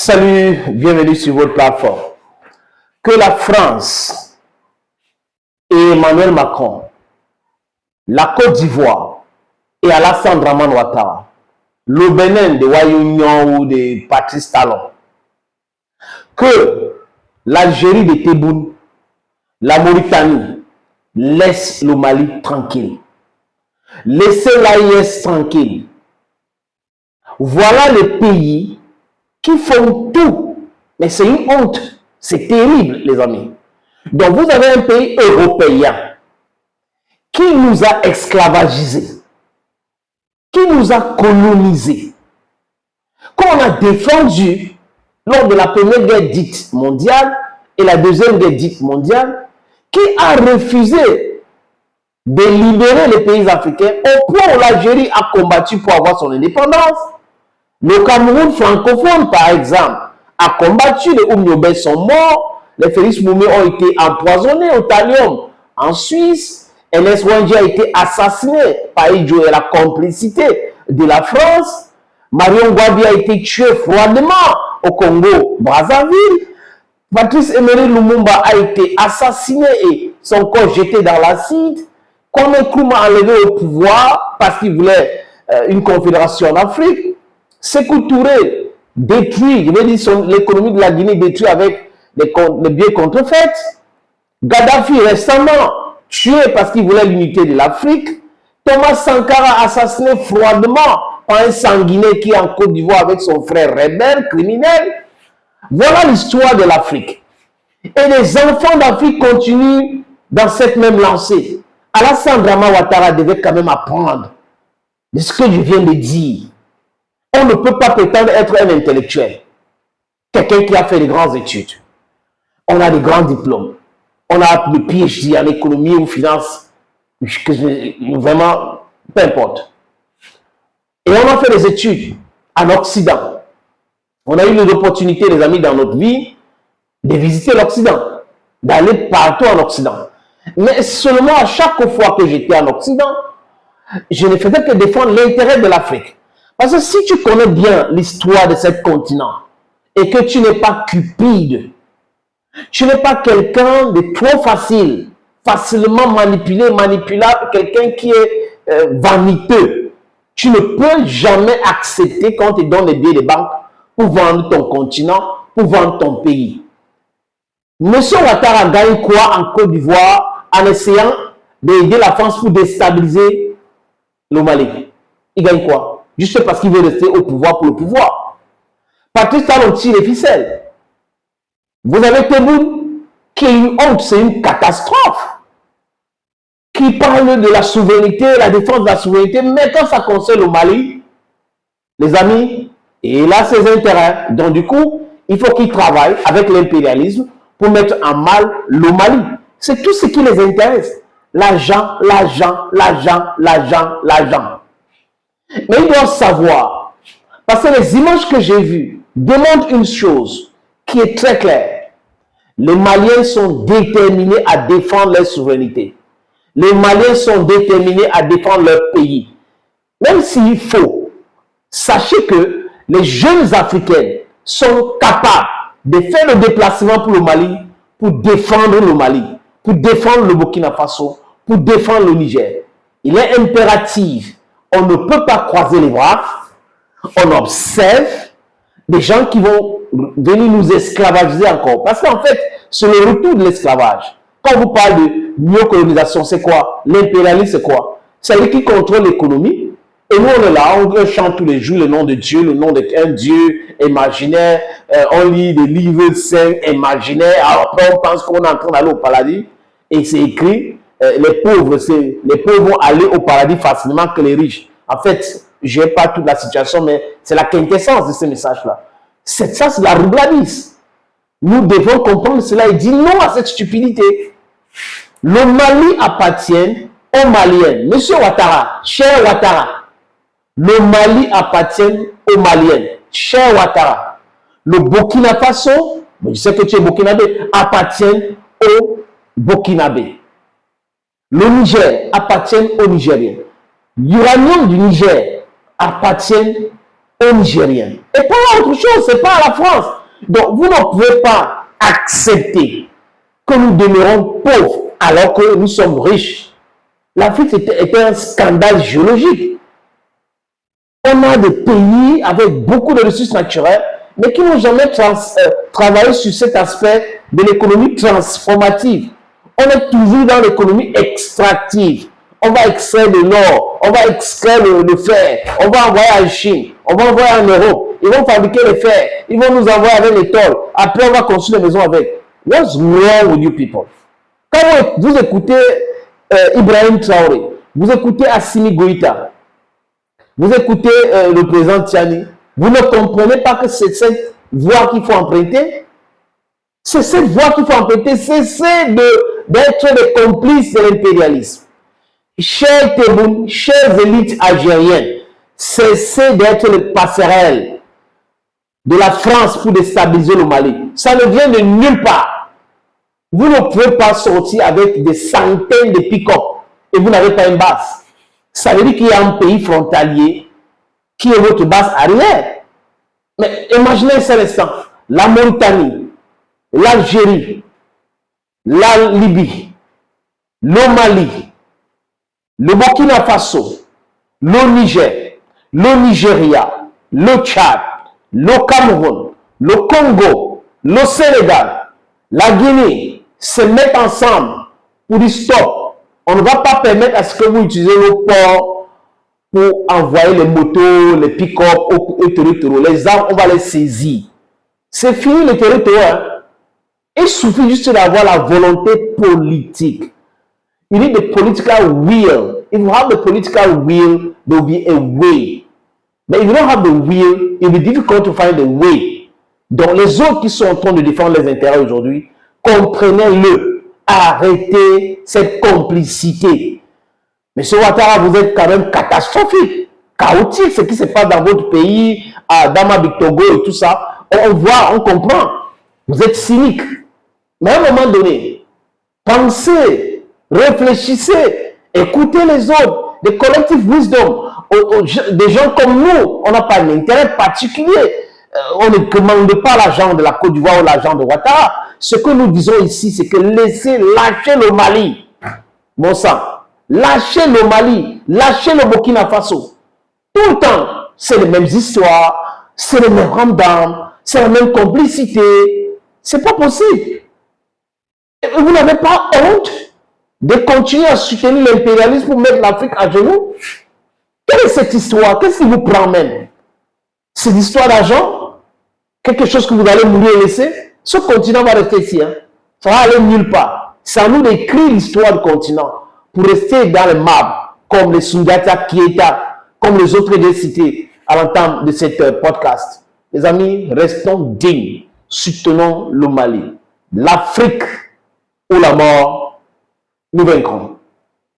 Salut, bienvenue sur votre plateforme. Que la France et Emmanuel Macron, la Côte d'Ivoire et Alassane Dramane Ouattara, le Bénin de Wayunion ou de Patrice Talon, que l'Algérie de Tebboune, la Mauritanie laisse le Mali tranquille. Laissez l'AIS tranquille. Voilà les pays qui font tout. Mais c'est une honte. C'est terrible, les amis. Donc, vous avez un pays européen qui nous a esclavagisés, qui nous a colonisés, qu'on a défendu lors de la première guerre dite mondiale et la deuxième guerre dite mondiale, qui a refusé de libérer les pays africains au point où l'Algérie a combattu pour avoir son indépendance. Le Cameroun francophone, par exemple, a combattu, les Oumniobé sont morts, les Félix Moumé ont été empoisonnés au thallium en Suisse, Ernest Ouandji a été assassiné par Idjo et la complicité de la France, Marion Gwabi a été tué froidement au Congo, Brazzaville, Patrice Emery Lumumba a été assassiné et son corps jeté dans l'acide, Kwame Nkrumah enlevé au pouvoir parce qu'il voulait une confédération en Afrique, Sékou Touré détruit, je veux dire l'économie de la Guinée détruite avec les biens contrefaits. Gaddafi récemment tué parce qu'il voulait l'unité de l'Afrique. Thomas Sankara assassiné froidement par un sanguinaire qui est en Côte d'Ivoire avec son frère rebelle, criminel. Voilà l'histoire de l'Afrique. Et les enfants d'Afrique continuent dans cette même lancée. Alassane Dramane Ouattara devait quand même apprendre de ce que je viens de dire. On ne peut pas prétendre être un intellectuel. Quelqu'un qui a fait de grandes études. On a des grands diplômes. On a le PhD en économie ou finance. Vraiment, peu importe. Et on a fait des études en Occident. On a eu l'opportunité, les amis, dans notre vie, de visiter l'Occident. D'aller partout en Occident. Mais seulement à chaque fois que j'étais en Occident, je ne faisais que défendre l'intérêt de l'Afrique. Parce que si tu connais bien l'histoire de ce continent et que tu n'es pas cupide, tu n'es pas quelqu'un de trop facile, facilement manipulé, manipulable, quelqu'un qui est vaniteux, tu ne peux jamais accepter qu'on te donne des billets de banque pour vendre ton continent, pour vendre ton pays. Monsieur Ouattara gagne quoi en Côte d'Ivoire en essayant d'aider la France pour déstabiliser le Mali? Il gagne quoi? Juste parce qu'il veut rester au pouvoir pour le pouvoir. Patrice Talon tire les ficelles. Vous avez Tebboune qui est une honte, c'est une catastrophe. Qui parle de la souveraineté, la défense de la souveraineté, mais quand ça concerne le Mali, les amis, il a ses intérêts. Donc du coup, il faut qu'il travaille avec l'impérialisme pour mettre en mal le Mali. C'est tout ce qui les intéresse. L'argent, l'argent, l'argent, l'argent, l'argent. Mais ils doivent savoir, parce que les images que j'ai vues démontrent une chose qui est très claire. Les Maliens sont déterminés à défendre leur souveraineté. Les Maliens sont déterminés à défendre leur pays. Même s'il faut, sachez que les jeunes Africains sont capables de faire le déplacement pour le Mali, pour défendre le Mali, pour défendre le Burkina Faso, pour défendre le Niger. Il est impératif. On ne peut pas croiser les bras. On observe des gens qui vont venir nous esclavagiser encore. Parce qu'en fait, c'est le retour de l'esclavage. Quand vous parlez de néocolonisation, c'est quoi? L'impérialisme, c'est quoi? C'est lui qui contrôle l'économie. Et nous, on est là, on chante tous les jours le nom de Dieu, le nom d'un Dieu imaginaire. On lit des livres saints imaginaires. Alors après, on pense qu'on est en train d'aller au paradis. Et c'est écrit. Les pauvres vont aller au paradis facilement que les riches. En fait, je n'ai pas toute la situation, mais c'est la quintessence de ce message-là. Ça, c'est la roubladise. Nous devons comprendre cela et dire non à cette stupidité. Le Mali appartient aux Maliens. Monsieur Ouattara, cher Ouattara, le Mali appartient aux Maliens. Cher Ouattara, le Burkina Faso, je sais que tu es burkinabé, appartient aux Burkinabés. Le Niger appartient aux Nigériens. L'uranium du Niger appartient aux Nigériens. Et pas autre chose, c'est pas à la France. Donc, vous ne pouvez pas accepter que nous demeurons pauvres alors que nous sommes riches. L'Afrique était un scandale géologique. On a des pays avec beaucoup de ressources naturelles, mais qui n'ont jamais travaillé sur cet aspect de l'économie transformative. On est toujours dans l'économie extractive. On va extraire de l'or, on va extraire le fer, on va envoyer en Chine, on va envoyer en Europe. Ils vont fabriquer le fer, ils vont nous envoyer avec les tôles. Après, on va construire les maisons avec. What's wrong with you people? Quand vous écoutez Ibrahim Traoré, vous écoutez Assimi Goïta, vous écoutez le président Tiani, vous ne comprenez pas que c'est cette voie qu'il faut emprunter. C'est cette voie qu'il faut emprunter. Cessez d'être des complices de l'impérialisme. Chers Tebboune, chères élites algériennes, cessez d'être les passerelles de la France pour déstabiliser le Mali. Ça ne vient de nulle part. Vous ne pouvez pas sortir avec des centaines de pick-up et vous n'avez pas une base. Ça veut dire qu'il y a un pays frontalier qui est votre base arrière. Mais imaginez un seul instant, la Mauritanie, l'Algérie, la Libye, le Mali, le Burkina Faso, le Niger, le Nigeria, le Tchad, le Cameroun, le Congo, le Sénégal, la Guinée se mettent ensemble pour dire stop. On ne va pas permettre à ce que vous utilisez le port pour envoyer les motos, les pick-up au territoire. Les armes, on va les saisir. C'est fini le territoire. Il suffit juste d'avoir la volonté politique. You need the political will. If you have the political will, there will be a way. But if you don't have the will, it will be difficult to find a way. Donc les autres qui sont en train de défendre les intérêts aujourd'hui, comprenez-le. Arrêtez cette complicité. Monsieur Ouattara, vous êtes quand même catastrophique, chaotique, ce qui se passe dans votre pays, à Dama Togo et tout ça. On voit, on comprend. Vous êtes cynique. Mais à un moment donné, pensez, réfléchissez, écoutez les autres, des collective wisdom, des gens comme nous. On n'a pas d'intérêt particulier. On ne demande pas l'argent de la Côte d'Ivoire ou l'argent de Ouattara. Ce que nous disons ici, c'est que laissez lâcher le Mali. Bon sang. Lâchez le Mali, lâchez le Burkina Faso. Tout le temps, c'est les mêmes histoires, c'est les mêmes ramdams, c'est la même complicité. C'est pas possible. Et vous n'avez pas honte de continuer à soutenir l'impérialisme pour mettre l'Afrique à genoux? Quelle est cette histoire? Qu'est-ce qui vous prend même? C'est l'histoire d'argent? Quelque chose que vous allez mourir et laisser? Ce continent va rester ici. Hein? Ça va aller nulle part. C'est à nous d'écrire l'histoire du continent pour rester dans le marbre, comme les Soundiata Keita, comme les autres que j'ai cités à l'entame de cette podcast. Les amis, restons dignes, soutenons le Mali. L'Afrique ou la mort, nous vaincrons.